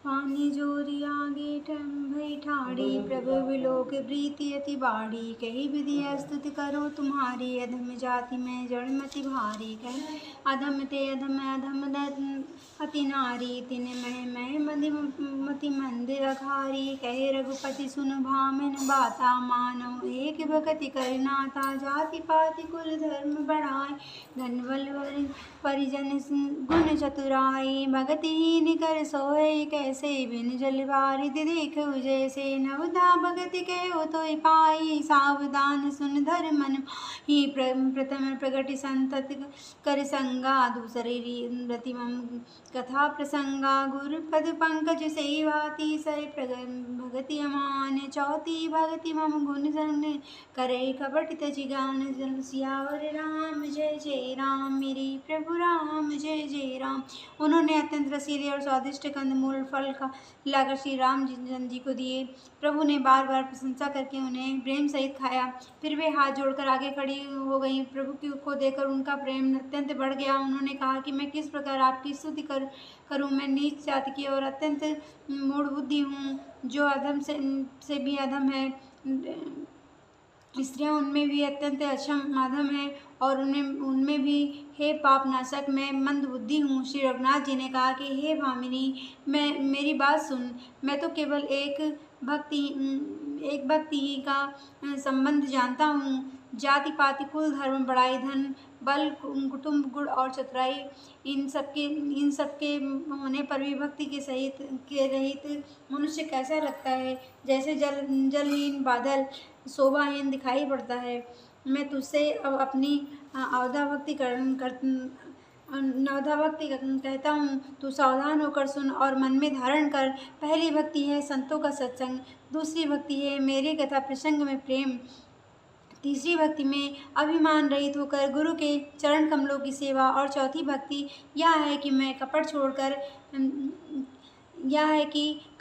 पानी जोरी आगे भई ठाड़ी, प्रभु विलोक प्रीति अति बाड़ी। कही विधि स्तुति करो तुम्हारी, अधम जाति में जड़मति भारी। कही अधम ते अधम अधम अति नारी, तिन मह मति मंदिर अघारी। कहे रघुपति सुन भामिन बाता, मानो एक भगति करनाता। जाति पाति कुल धर्म बढ़ाए, धन बल परिजन गुण चतुराई। भगतिहीन कर सोए, कैसे बिन जल बारिद देखो जैसे। नवधा भगति कहो तो पाई, सावधान सुन धर मन ही। प्रथम प्रगति संतत कर संगा, दूसरे रति मम कथा प्रसंगा। गुरुपद पंकज सेवा, तीसरे भगति अमान। चौथी भगति मम गुण सन, करे कपट तजि गान। जन सियावर राम जय जय राम, मेरे प्रभु राम जय जय राम। उन्होंने अत्यंत रसीले और स्वादिष्ट कंदमूल फल लाकर श्री राम जी को दिए। प्रभु ने बार बार प्रशंसा करके उन्हें प्रेम सहित खाया। फिर वे हाथ जोड़कर आगे खड़ी हो गईं। प्रभु को देखकर उनका प्रेम अत्यंत बढ़ गया। उन्होंने कहा कि मैं किस प्रकार आपकी स्तुति करूं। मैं नीच जाति की और अत्यंत मूढ़ बुद्धि हूँ, जो अधम से भी अधम है। स्त्रियाँ उनमें भी अत्यंत अधम है, और उनमें भी हे पाप नाशक मैं मंद बुद्धि हूँ। श्री रघुनाथ जी ने कहा कि हे भामिनी, मेरी बात सुन। मैं तो केवल एक भक्ति ही का संबंध जानता हूँ। जाति पाति कुल धर्म बड़ाई, धन बल कुटुंब गुण और चतुराई, इन सबके होने पर भी भक्ति के रहित मनुष्य कैसा लगता है, जैसे जलहीन बादल शोभाहीन दिखाई पड़ता है। मैं तुझसे अब अपनी नवधा भक्ति कहता हूँ, तू सावधान होकर सुन और मन में धारण कर। पहली भक्ति है संतों का सत्संग, दूसरी भक्ति है मेरे कथा प्रसंग में प्रेम, तीसरी भक्ति में अभिमान रहित होकर गुरु के चरण कमलों की सेवा, और चौथी भक्ति यह है कि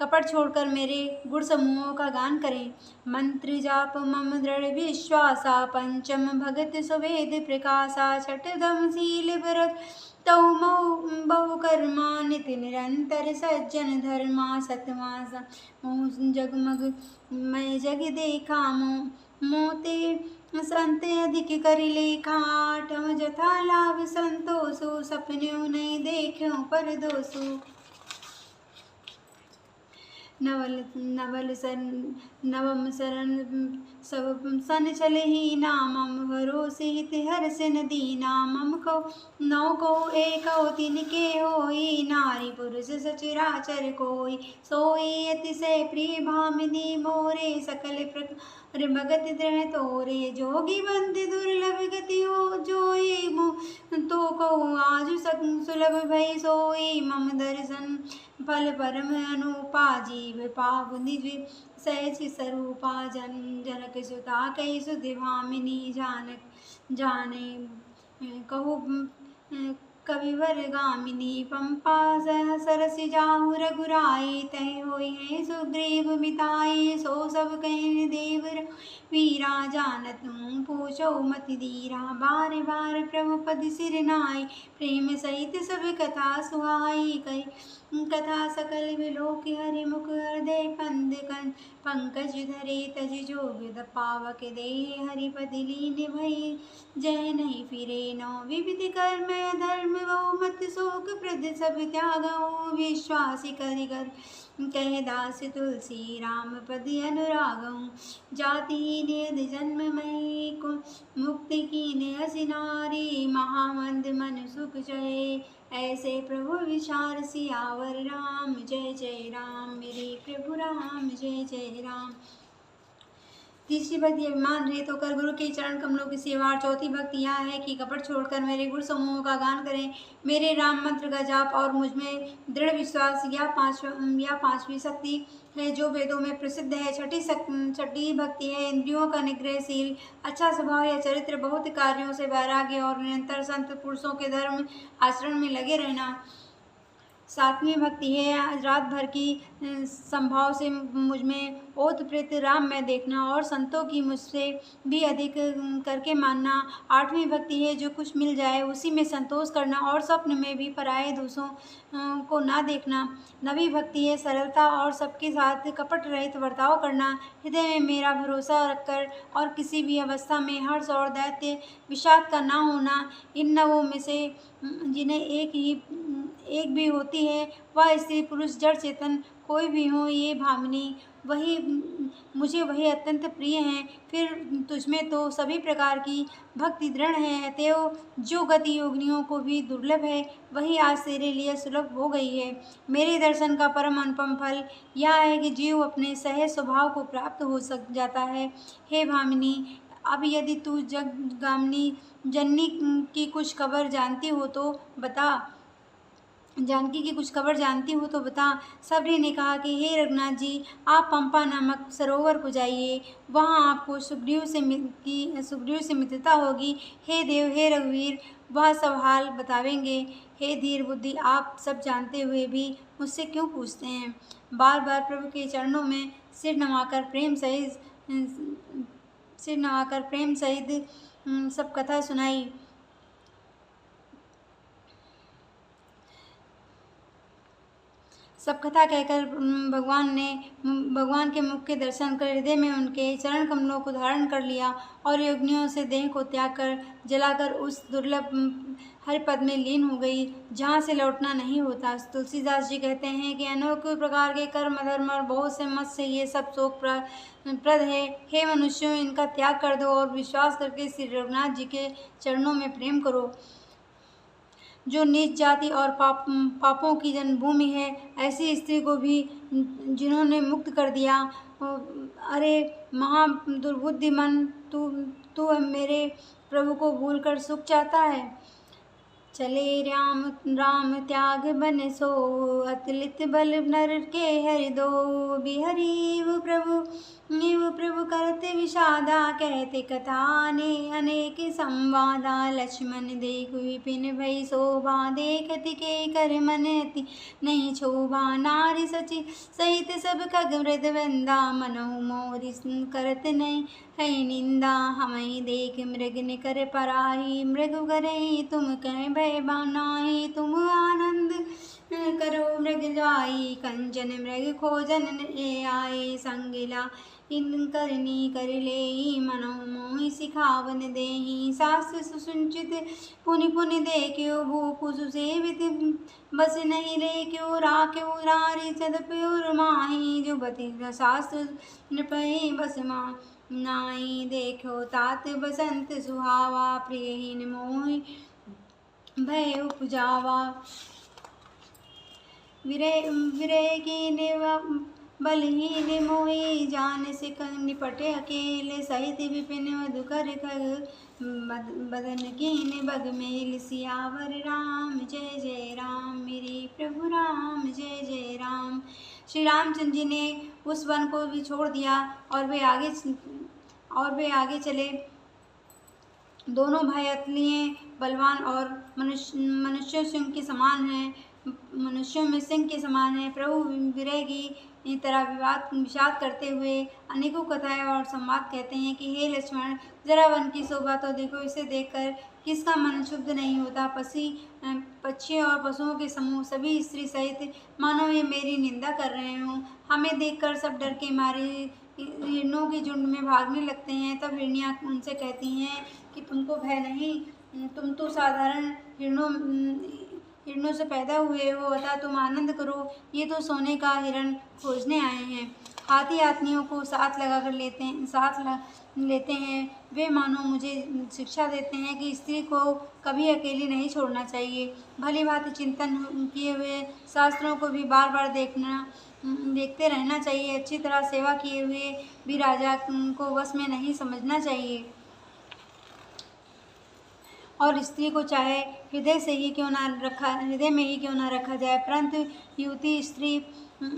कपट छोड़कर मेरे गुण समूहों का गान करें। मंत्र जाप मम दृढ़ विश्वासा, पंचम भगत सुवेद प्रकाशा। छठम शील व्रत तौ बहु कर्मा, नित्य निरंतर सज्जन धर्मा। सतमा जगमग मैं जग देखा, मोते संत अधिक कर लेखा। आठम जथा लाभ संतोषो, सपने नहीं देखो पर दोषो। नवम शरण सब सन चले ही नामम, भरोसे हित हर्ष नदी नामम। को नौ को एक तिनके होई, नारी पुरुष सचराचर कोई। सोई अतिशय प्रिय भामिनी मोरे, सकल प्रकार भगत दृढ़ तोरे। जोगी बंद दुर्लभ गति हो जोई, तो कहूँ आज सुलभ भई सोई। मम दर्शन फल परम अनुपा, जीव पाव निज सहज स्वरूपा। जनक सुता कही सुधि भामिनी, जाने कहु कविवर गामिनी। पंपा सरस जाहु रघुराई, तह होई है सुग्रीव मिताई। सो सब कहन देव वीरा, जानत हूँ पूछो मति धीरा। बार बार प्रभु पद सिर नाई, प्रेम सहित सब कथा सुहाई। कही कथा सकल विलोक हरि मुख, हृदय पंकज धरे। तज जोग पावक दे, हरिपद लीन भई जय नहीं फिरे। नौ विविध कर्म धर्म बहुमत, शोक प्रद सब त्यागऊ। विश्वासी करिगर कह दास तुलसी, राम पद अनुरागऊ। जाति जन्म मई को मुक्ति कीने हसि नारी, महामंद मन सुख चहे। ऐसे प्रभु विचार सियावर राम जय जय राम, मेरे प्रभु राम जय जय राम। तीसरी भक्ति अभिमान रहित होकर गुरु के चरण कमलों की सेवा, और चौथी भक्ति यह है कि कपट छोड़कर मेरे गुण समूहों का गान करें। मेरे राम मंत्र का जाप और मुझ में दृढ़ विश्वास, यह पांचवी शक्ति है जो वेदों में प्रसिद्ध है। छठी भक्ति है इंद्रियों का निग्रहशील, अच्छा स्वभाव या चरित्र, बहुत कार्यों से वैराग्य और निरंतर संत पुरुषों के धर्म आचरण में लगे रहना। सातवीं भक्ति है रात भर की संभाव से मुझ में ओतप्रोत राम में देखना और संतों की मुझसे भी अधिक करके मानना। आठवीं भक्ति है जो कुछ मिल जाए उसी में संतोष करना और स्वप्न में भी पराये दूसरों को ना देखना। नवीं भक्ति है सरलता और सबके साथ कपट रहित बर्ताव करना, हृदय में मेरा भरोसा रखकर और किसी भी अवस्था में हर्ष और दैत्य विषाद का ना होना। इन नवों में से जिन्हें एक भी होती है वह स्त्री पुरुष जड़ चेतन कोई भी हो ये भामिनी वही मुझे वही अत्यंत प्रिय हैं। फिर तुझमें तो सभी प्रकार की भक्ति दृढ़ है, अतएव जो गति योगिनियों को भी दुर्लभ है वही आज तेरे लिए सुलभ हो गई है। मेरे दर्शन का परम अनुपम फल यह है कि जीव अपने सहज स्वभाव को प्राप्त हो सक जाता है। हे भामिनी, अब यदि तू जगगामिनी जननी की कुछ खबर जानती हो तो बता। जानकी की कुछ खबर जानती हो तो बता। सबरी ने कहा कि हे रघुनाथ जी, आप पंपा नामक सरोवर को जाइए, वहाँ आपको सुग्रीव से मित्रता होगी। हे देव, हे रघुवीर, वह सब हाल बतावेंगे। हे धीर बुद्धि, आप सब जानते हुए भी मुझसे क्यों पूछते हैं। बार बार प्रभु के चरणों में सिर नवाकर प्रेम सहित सब कथा सुनाई। सब कथा कहकर भगवान के मुख के दर्शन कर हृदय में उनके चरण कमलों को धारण कर लिया और योगिनियों से देह को त्याग कर जलाकर उस दुर्लभ हरिपद में लीन हो गई जहाँ से लौटना नहीं होता। तुलसीदास जी कहते हैं कि अनेक प्रकार के कर्म धर्म और बहुत से मत से ये सब शोक प्रद है। हे मनुष्यों, इनका त्याग कर दो और विश्वास करके श्री रघुनाथ जी के चरणों में प्रेम करो। जो नीच जाति और पापों की जन्मभूमि है, ऐसी स्त्री को भी जिन्होंने मुक्त कर दिया। अरे महा दुर्बुद्धि मन, तू मेरे प्रभु को भूलकर सुख चाहता है। चले राम त्याग बन सो, अतुलित बल नर के हरि दो। बिहरी वो प्रभु करते विषादा, कहते कथा ने अनेक संवादा। लक्ष्मण देख विपिन भई शोभा, देखति के कर मन अति नहीं क्षोभा। नारी सची सहित सब खग मृद वृंदा, मनहु मोरि करत नहीं है निंदा। हमें देख मृग निकर पराही, मृग करहि तुम कह भय बनाही। तुम आनंद करो मृग जाई, कंचन मृग खोजन आए। संगिला इन करनी कर लेई, मनहु मोहि सिखावन देहि। शास्त्र सुसुचित पुनि पुनि देखियो, भूपु सुसेवित बस नहीं लेक्यो। राख्यो नारी चदप्योर माही, जुबति शास्त्र नृपहि बस नाई। देखो तात बसंत सुहावा, प्रियहीन मोहि भय उपजावा। विरह की बलहीन मोहि, जान से निपटे अकेले। सहित विपिन मधुकर खग, बदन कीन बग मेल। सियावर राम जय जय राम, मेरे प्रभु राम जय जय राम। श्री रामचंद्र जी ने उस वन को भी छोड़ दिया और वे आगे चले। दोनों भाई अतुल्य बलवान और मनुष्यों में सिंह के समान है। प्रभु विरह की तरह विषाद करते हुए अनेकों कथाएं और संवाद कहते हैं कि हे लक्ष्मण, जरा वन की शोभा तो देखो। इसे देखकर किसका मन शुद्ध नहीं होता। पक्षी और पशुओं के समूह सभी स्त्री सहित मानो ये मेरी निंदा कर रहे हों। हमें देखकर सब डर के मारे हिरणों के झुंड में भागने लगते हैं। तब हिरनियाँ उनसे कहती हैं कि तुमको भय नहीं, तुम तो साधारण हिरणों से पैदा हुए हो, अतः तुम आनंद करो। ये तो सोने का हिरण खोजने आए हैं। हाथी हाथियों को साथ लेते हैं। वे मानो मुझे शिक्षा देते हैं कि स्त्री को कभी अकेली नहीं छोड़ना चाहिए। भली भांति चिंतन किए हुए शास्त्रों को भी बार बार देखते रहना चाहिए। अच्छी तरह सेवा किए हुए भी राजा को वश में नहीं समझना चाहिए। और स्त्री को चाहे हृदय में ही क्यों ना रखा जाए, परंतु युवती, स्त्री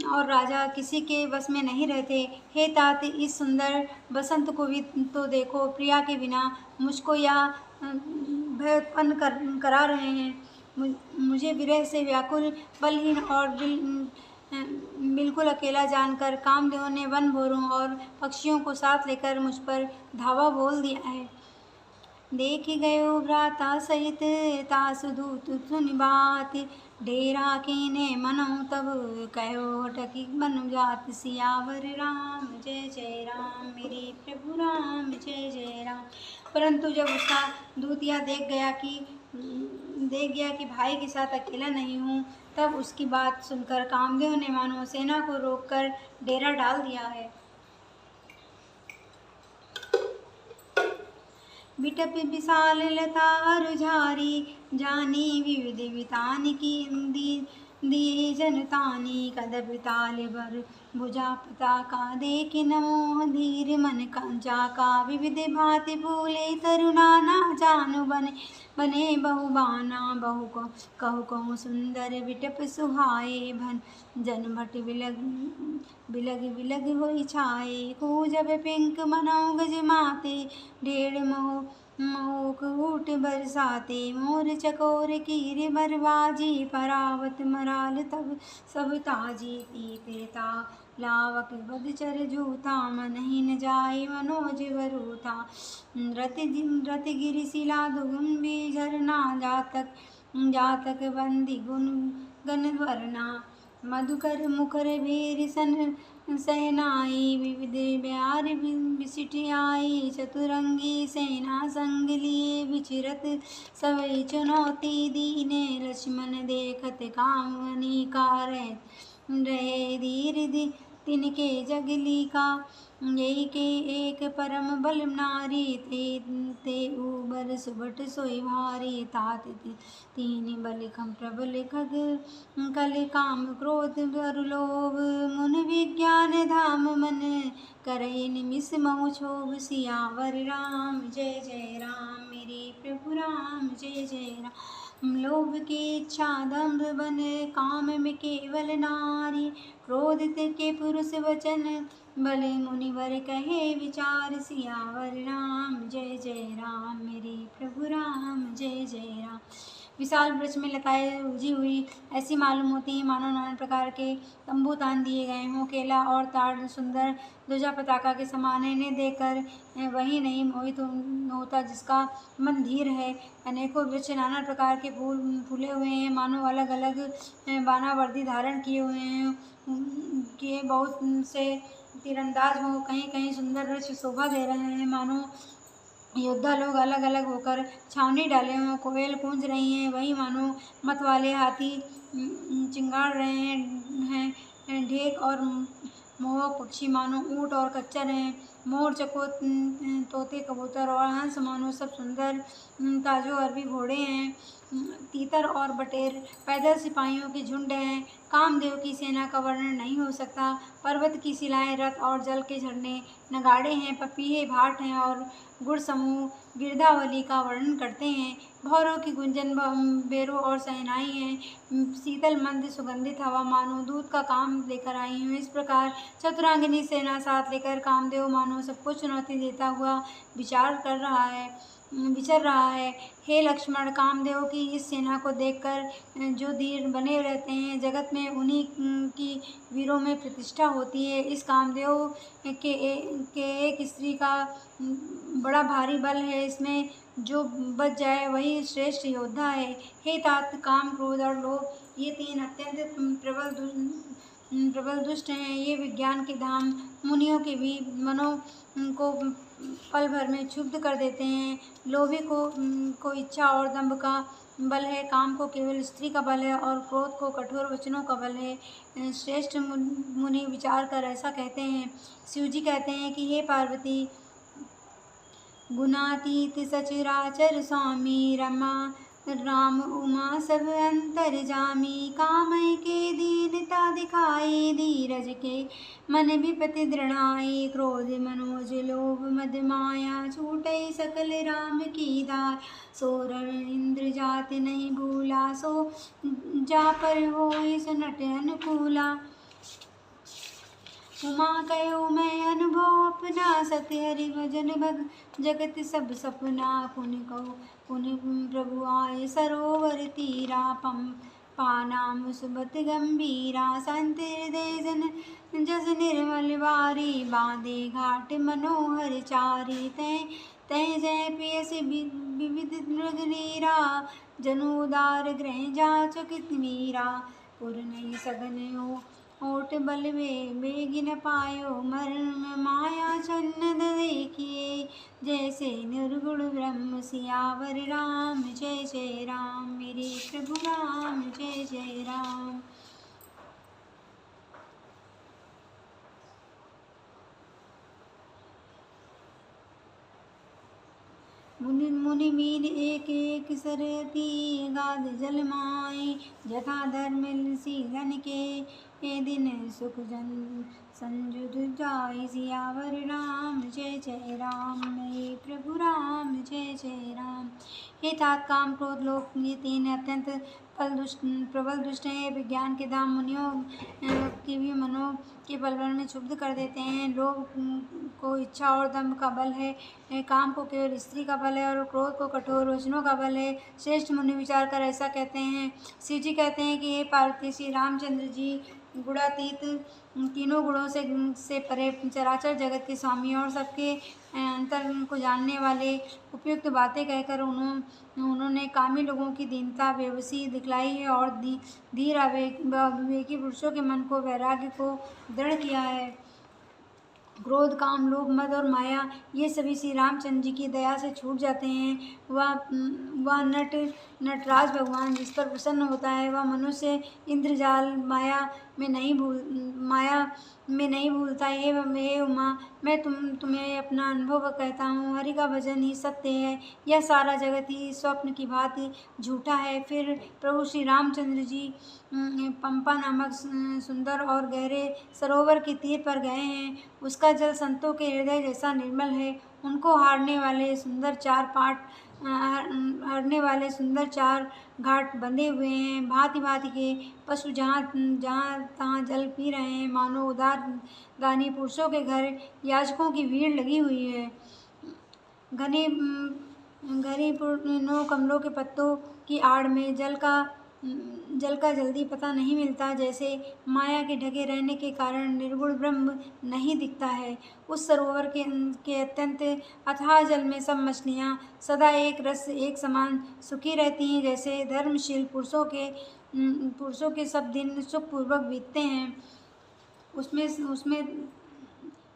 और राजा किसी के वश में नहीं रहते। हे तात, इस सुंदर बसंत को भी तो देखो। प्रिया के बिना मुझको यह भय उत्पन्न करा रहे हैं। मुझे विरह से व्याकुल, बलहीन और बिल्कुल अकेला जानकर कामदेव ने वन भौरों और पक्षियों को साथ लेकर मुझ पर धावा बोल दिया है। देख गयो भ्राता सहित तासु दूत सुनि बात, डेरा कीने मनो तब कहो हटकी बन जात। सियावर राम जय जय राम, मेरे प्रभु राम जय जय राम। परंतु जब उसका दूत यह देख गया कि भाई के साथ अकेला नहीं हूँ, तब उसकी बात सुनकर कामदेव ने मानो सेना को रोककर डेरा डाल दिया है। बिटप विशाल लता अरु झारी, जानी विविध वितान की दिए जनतानी। कदब ताल बर भुजा पताका, देख नमो धीर मन कंचा का। विविध भांति फूले तरुणा ना जानु बने बहु बाना। बहु को कहु कहु सुंदर बिटप सुहाए, भन जन भट बिलग बिलग होई छाए। को जब पिंक मनौ गज माते, ढेड़ मोक ऊट बरसाते। मोर चकोर कीर बरबाजी, परावत मराल तब सब ताजी। तीता लावक बद चर जूता, मन ही न जाए मनोज वरूता। रत गिरि शिला दुगुम्बी झरना, जातक बंदी गुन गन वरना। मधुकर मुखर भेर सन सहनाई, विविध ब्यार बिसिठ आई। चतुरंगी सेना संग लिए, विचरत सवै चुनौती दीने। लक्ष्मण देखत कामनी का, रहे धीर तिनके जगली का। यही के एक परम बल नारी, ते उबर सुबट सोई भारी। तात तीन बल खम प्रबल खग, कल काम क्रोध बर लोभ। मुन विज्ञान धाम मन, करई निमिष महु क्षोभ। सियावर राम जय जय राम, मेरे प्रभु राम जय जय राम। लोभ के इच्छा दंभ बन, काम में केवल नारी। क्रोधित के पुरुष वचन, भले मुनिवर कहे विचार। सियावर राम जय जय राम, मेरे प्रभु राम जय जय राम। विशाल वृक्ष में लताएं उलझी हुई ऐसी मालूम होती हैं मानो नाना प्रकार के तंबू तान दिए गए हों। केला और ताड़ सुंदर ध्वजा पताका के समान है। इन्हें देखकर वही नहीं मोहित होता जिसका मन धीर है। अनेकों वृक्ष नाना प्रकार के फूले हुए हैं, मानो अलग अलग बाना वर्दी धारण किए हुए हैं। बहुत से तीरंदाज हो। कहीं कहीं सुंदर वृक्ष शोभा दे रहे हैं, मानो योद्धा लोग अलग अलग होकर छावनी डाले हों। कोयल गूंज रही हैं, वही मानो मत वाले हाथी चिंगाड़ रहे हैं। ढेक और मोहक पक्षी मानो ऊँट और खच्चर हैं। मोर चकोर तोते कबूतर और हंस मानो सब सुंदर ताजो अरबी घोड़े हैं। तीतर और बटेर पैदल सिपाहियों के झुंड हैं। कामदेव की सेना का वर्णन नहीं हो सकता। पर्वत की शिलाएं, रथ और जल के झरने नगाड़े हैं। पपीहे भाट हैं और गुड़ समूह गिरधावली का वर्णन करते हैं। भौरों की गुंजन बेरों और सहनाई हैं। शीतल मंद सुगंधित हवा मानो दूध का काम लेकर आई हूँ। इस प्रकार चतुरांगिनी सेना साथ लेकर कामदेव मानो सबको चुनौती देता हुआ विचर रहा है। हे लक्ष्मण, कामदेव की इस सेना को देखकर जो धीर बने रहते हैं, जगत में उन्हीं की वीरों में प्रतिष्ठा होती है। इस कामदेव के एक स्त्री का बड़ा भारी बल है। इसमें जो बच जाए वही श्रेष्ठ योद्धा है। हे तात, काम क्रोध और लोभ ये तीन अत्यंत प्रबल दुष्ट हैं। ये विज्ञान के धाम मुनियों के भी मनों को पल भर में क्षुब्ध कर देते हैं। लोभी को इच्छा और दंभ का बल है, काम को केवल स्त्री का बल है और क्रोध को कठोर वचनों का बल है। श्रेष्ठ मुनि विचार कर ऐसा कहते हैं। शिवजी कहते हैं कि हे पार्वती, गुणातीत सचराचर स्वामी, रमा राम उमा सब अंतर जामी। कामय के दीनता दिखाई, धीरज के मन विपति दृढ़ाई। क्रोध मनोज लोभ मद माया, छूटै सकल राम की दार। सो रण इंद्र जात नहीं भूला, सो जा पर होय सुनट अनुकूला। उमा कहो मैं अनुभव अपना, सत्य हरि भजन भग जगत सब सपना। पुनि कहो पुनि प्रभु आए सरोवर तीरा, पानाम सुबत गंभीरा। संत हृदय जन जस निर्मल वारी, बांधे घाट मनोहर चारी। तय जय पियसि विविध मृग नीरा, जनुदार ग्रह जाचकित मीरा। पुर नहीं सघन ओट बल बेग न पायो, मरण माया छन्न देखिए। जैसे निर्गुण ब्रह्म सियावर राम, जय जय राम मेरे प्रभु राम, जय जय राम। मुनि मुनि मीर एक एक सरती, गाद जल माई जथा धर्म सीधन के। ए दिन सुख जन संजुद जाय, सियावर राम जय जय राम मेरे प्रभु राम, जय जय राम। हे तात काम क्रोध लोभ ये तीन अत्यंत प्रबल दुष्ट है। विज्ञान के धाम मुनियों की भी मनो के बलवन में क्षुब्ध कर देते हैं। लोभ को इच्छा और दम्भ का बल है, काम को केवल स्त्री का बल है और क्रोध को कठोर वचनों का बल है। श्रेष्ठ मुनि विचार कर ऐसा कहते हैं। शिव जी कहते हैं कि हे पार्वती, श्री रामचंद्र जी गुणातीत तीनों गुणों से परे चराचर जगत के स्वामी और सबके अंतर को जानने वाले उपयुक्त बातें कहकर उन्होंने कामी लोगों की दीनता बेबसी दिखलाई है और धीर अविवेकी पुरुषों के मन को वैराग्य को दृढ़ किया है। क्रोध काम लोभ मद और माया ये सभी श्री रामचंद्र जी की दया से छूट जाते हैं। वह नटराज भगवान जिस पर प्रसन्न होता है, वह मनुष्य इंद्रजाल माया में नहीं भूलता। हे उमा, मैं तुम्हें अपना अनुभव कहता हूँ। हरि का भजन ही सत्य है, यह सारा जगत ही स्वप्न की भांति झूठा है। फिर प्रभु श्री रामचंद्र जी पंपा नामक सुंदर और गहरे सरोवर के तीर पर गए हैं। उसका जल संतों के हृदय जैसा निर्मल है। उनको हारने वाले सुंदर चार घाट बंधे हुए हैं। भांति भांति के पशु जहाँ तहाँ जल पी रहे हैं, मानो उदार दानी पुरुषों के घर याचकों की भीड़ लगी हुई है। घने नौ कमलों के पत्तों की आड़ में जल का जल्दी पता नहीं मिलता। जैसे माया के ढके रहने के कारण निर्गुण ब्रह्म नहीं दिखता है। उस सरोवर के अत्यंत अथाह जल में सब मछलियाँ सदा एक रस एक समान सुखी रहती हैं। जैसे धर्मशील पुरुषों के सब दिन सुखपूर्वक बीतते हैं। उसमें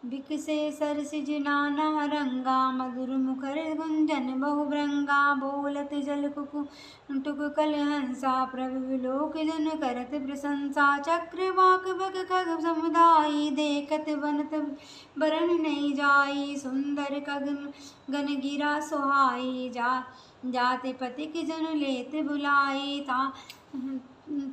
बिकसे सरसिज नाना रंगा, मधुर मुखर गुंजन बहुभृंगा। बोलत जल कुकुटुक कल हंसा, प्रभु लोक जन करत प्रशंसा। चक्रवाक बग खग समुदायी, देखत बनत बरन नहीं जाई। सुंदर गन गिरा सुहाई, जाते पथिक जन लेत बुलाई।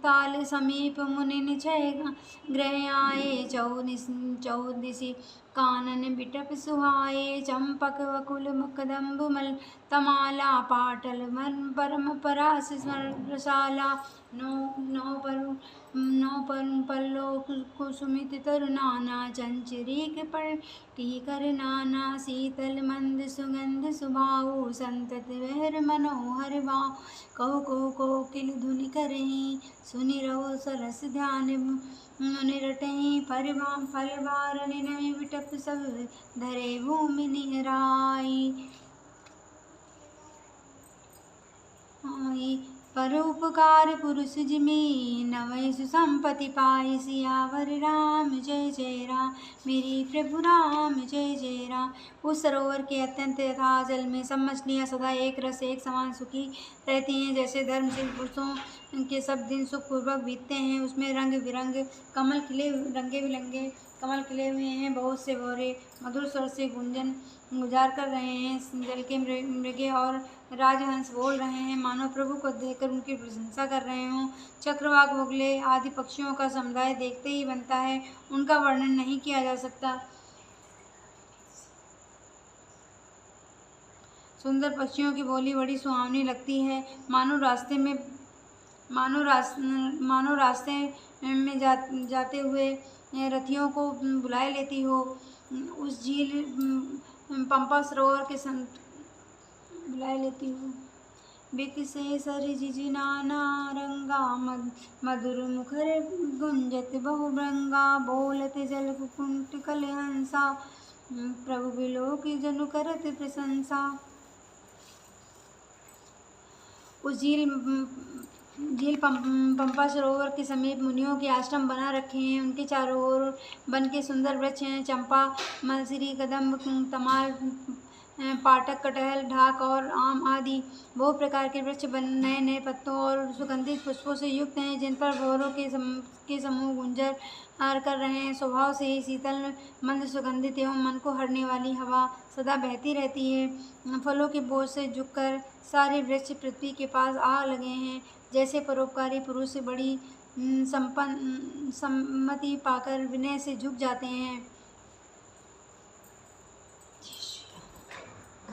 ताल समीप मुनिन छय ग्रह आए, चौदिसी कानन बिटप सुहाए। चंपक वकुल मुकदम्ब मल तमाला, पाटल परम परास रसाला। नौ पल्लो कुसुमित तरु नाना, चंचरीक पटी कर नाना। शीतल मंद सुगंध सुभाऊ, संतत बहर मनोहर भाव। कहो कोकिल धुनि करहीं, सुनि रहो सरस ध्यान मुनि रटहीं। फल बारन नय बिटप सब, धरे भूमि निहराई। परोपकार पुरुष जिमि, नवै सुसंपत्ति पाई। सियावर राम जय जय राम मेरे प्रभु राम, जय जय राम। उस सरोवर के अत्यंत अथाह जल में सब मछलियाँ सदा एक रस एक समान सुखी रहती हैं। जैसे धर्मशील पुरुषों के सब दिन सुखपूर्वक बीतते हैं। उसमें रंग बिरंगे कमल खिले हुए हैं। बहुत से भौरे मधुर स्वर से गुजार कर रहे हैं। जल के मृगे और राजहंस बोल रहे हैं, मानो प्रभु को देखकर उनकी प्रशंसा कर रहे हों। चक्रवाक बगुले आदि पक्षियों का समुदाय देखते ही बनता है, उनका वर्णन नहीं किया जा सकता। सुंदर पक्षियों की बोली बड़ी सुहावनी लगती है। मानो रास्ते में जाते हुए रथियों को बुलाए लेती हो। उस झील पंपा सरोवर के बुलाए लेती हो। बिकसे सरजिजि नाना रंगा मधुर मुखर गुंजत बहुभृंगा बोलत जल कुकुंठ कलहंसा प्रभु बिलोक जनु करत प्रशंसा। उस झील पंपा सरोवर के समीप मुनियों के आश्रम बना रखे हैं। उनके चारों ओर वन के सुंदर वृक्ष हैं। चंपा, मलसिरी, कदम्ब, तमाल, पाटक, कटहल, ढाक और आम आदि बहु प्रकार के वृक्ष नए नए पत्तों और सुगंधित पुष्पों से युक्त हैं, जिन पर भंवरों के समूह गुंजर कर रहे हैं। स्वभाव से ही शीतल, मंद, सुगंधित एवं मन को हरने वाली हवा सदा बहती रहती है। फलों के बोझ से झुककर सारे वृक्ष पृथ्वी के पास आ लगे हैं, जैसे परोपकारी पुरुष बड़ी सम्मति पाकर विनय से झुक जाते हैं।